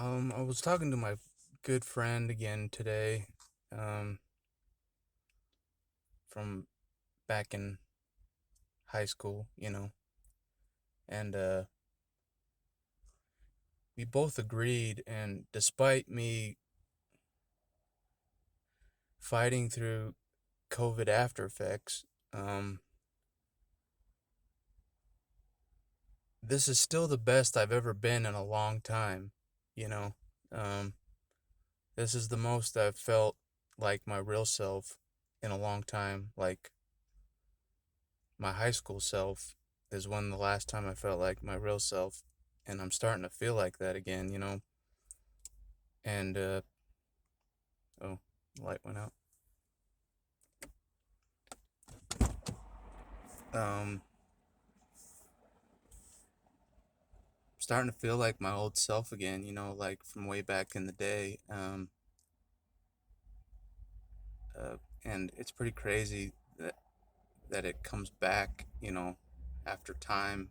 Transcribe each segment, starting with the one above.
I was talking to my good friend again today, um, from back in high school, and we both agreed, and despite me fighting through COVID after effects, this is still the best I've ever been in a long time, you know. Um, this is the most I've felt like my real self in a long time. Like my high school self is when the last time I felt like my real self, and I'm starting to feel like that again. And oh, the light went out. Um, Starting to feel like my old self again, like from way back in the day. Uh, and it's pretty crazy that it comes back, after time.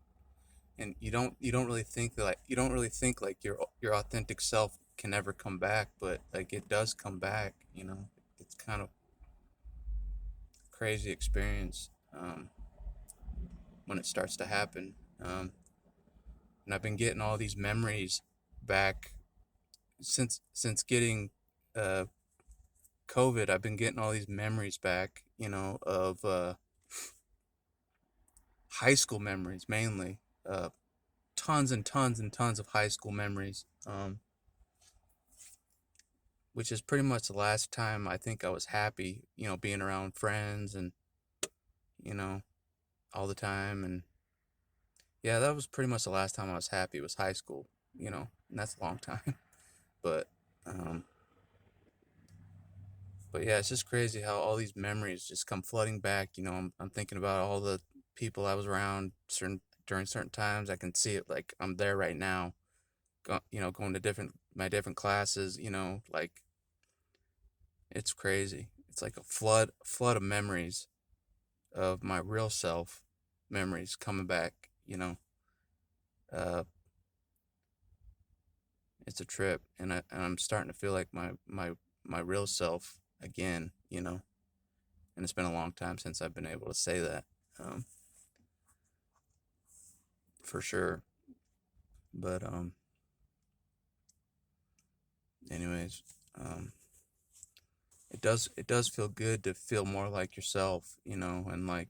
And you don't really think that, like, your authentic self can never come back, but like it does come back. It's kind of crazy experience, when it starts to happen. And I've been getting all these memories back since getting uh, COVID. I've been getting all these memories back, of high school memories mainly. Tons and tons and tons of high school memories, which is pretty much the last time I think I was happy, being around friends and, you know, all the time. And yeah, that was pretty much the last time I was happy was high school, and that's a long time. But um, but yeah, it's just crazy how all these memories just come flooding back. I'm thinking about all the people I was around during certain times. I can see it, like I'm there right now. Going to different classes. Like it's crazy. It's like a flood of memories of my real self, memories coming back. Uh, it's a trip, and I'm starting to feel like my real self again. And it's been a long time since I've been able to say that, um, for sure. But anyways, um, it does feel good to feel more like yourself, and like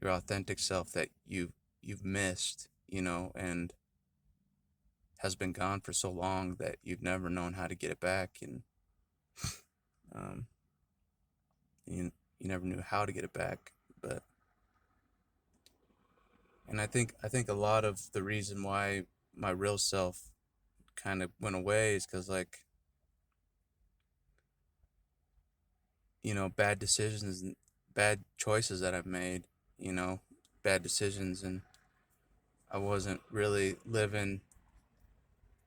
your authentic self that you've missed, and has been gone for so long that you've never known how to get it back, and um, you never knew how to get it back. But and I think a lot of the reason why my real self kind of went away is because, like, bad decisions and bad choices that I've made, you know, bad decisions, and I wasn't really living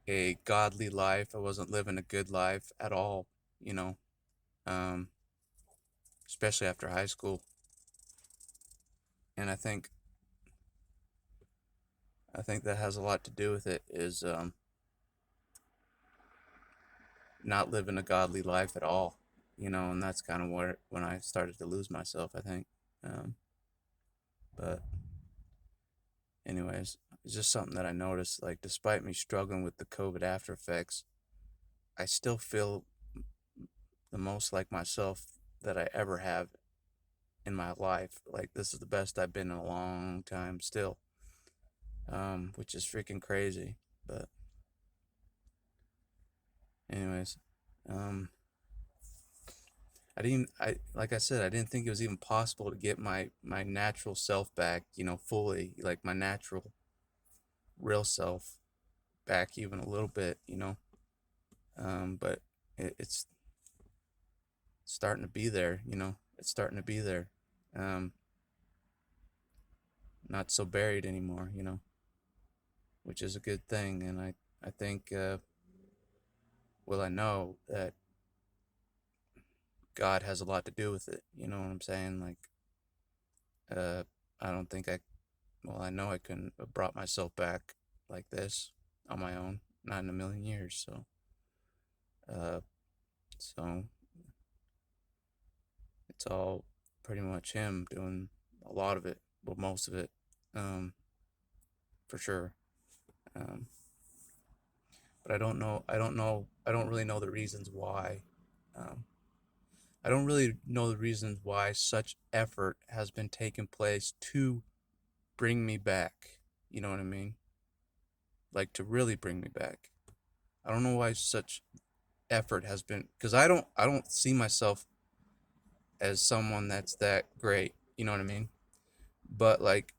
a godly life. I wasn't living a good life at all, you know, um, especially after high school. And I think that has a lot to do with it, is not living a godly life at all, and that's kind of where when I started to lose myself, I think. Um, but anyways, it's just something that I noticed. Like, despite me struggling with the COVID after effects, I still feel the most like myself that I ever have in my life. Like, this is the best I've been in a long time still, which is freaking crazy. But anyways, um, like I said, I didn't think it was even possible to get my natural self back, fully, like my natural real self back even a little bit. But it's starting to be there. It's starting to be there. Um, not so buried anymore. Which is a good thing. And I think, well, I know that God has a lot to do with it. You know what I'm saying? Like, uh, I don't think well, I know I couldn't have brought myself back like this on my own. not in a million years. Uh, so it's all pretty much him doing a lot of it, well, most of it, um, for sure. Um, but I don't know. I don't know. I don't really know the reasons why. Um, I don't really know the reasons why such effort has been taking place to bring me back. You know what I mean? Like to really bring me back. I don't know why such effort has been, because I don't see myself as someone that's that great. You know what I mean? But like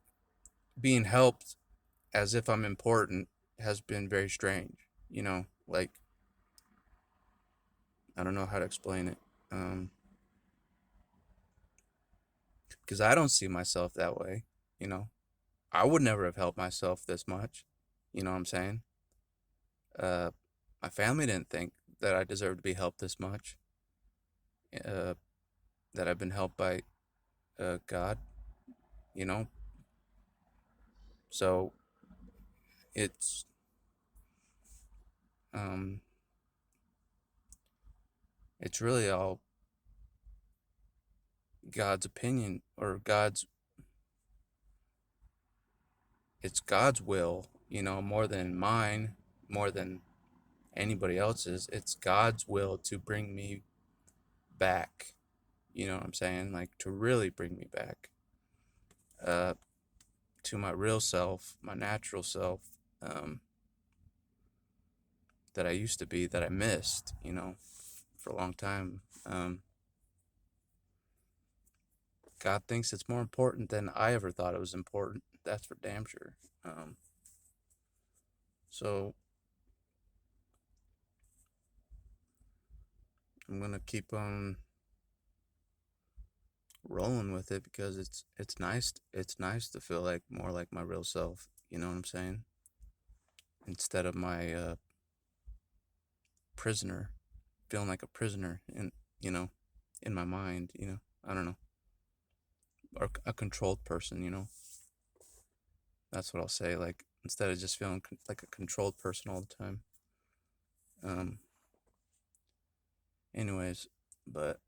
being helped as if I'm important has been very strange. Like I don't know how to explain it. Because I don't see myself that way. You know, I would never have helped myself this much. You know what I'm saying? Uh, my family didn't think that I deserved to be helped this much. Uh, that I've been helped by God. You know, so it's um, it's really all God's opinion or God's. It's God's will. More than mine, more than anybody else's. It's God's will to bring me back. You know what I'm saying? Like to really bring me back uh, to my real self, my natural self, um, that I used to be, that I missed, for a long time. God thinks it's more important than I ever thought it was important. That's for damn sure. So I'm gonna keep on rolling with it because it's nice. It's nice to feel like more like my real self. You know what I'm saying? Instead of my prisoner, feeling like a prisoner you know, in my mind. I don't know, or a controlled person. That's what I'll say. Like instead of just feeling like a controlled person all the time. Um. Anyways, but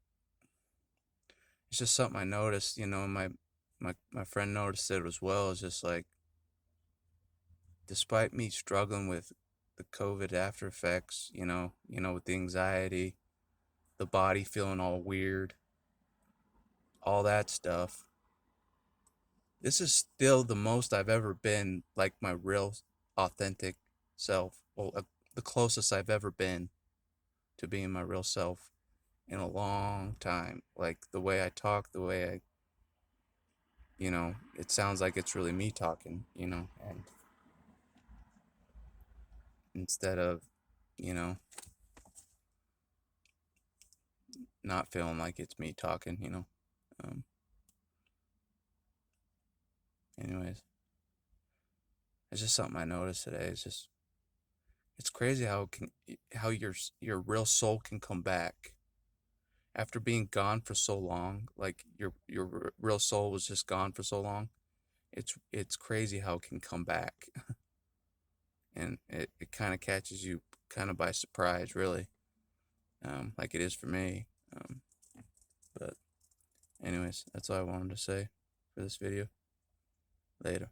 it's just something I noticed. My friend noticed it as well. It's just like, despite me struggling with the COVID after effects, with the anxiety, the body feeling all weird, all that stuff. This is still the most I've ever been like my real, authentic self. Well, the closest I've ever been to being my real self in a long time. Like the way I talk, the way it sounds like it's really me talking, and instead of, you know, not feeling like it's me talking. Um, Anyways, it's just something I noticed today. It's crazy how your real soul can come back after being gone for so long. Like your real soul was just gone for so long. It's crazy how it can come back, and it kind of catches you kind of by surprise, really, like it is for me. But anyways, that's all I wanted to say for this video. Later.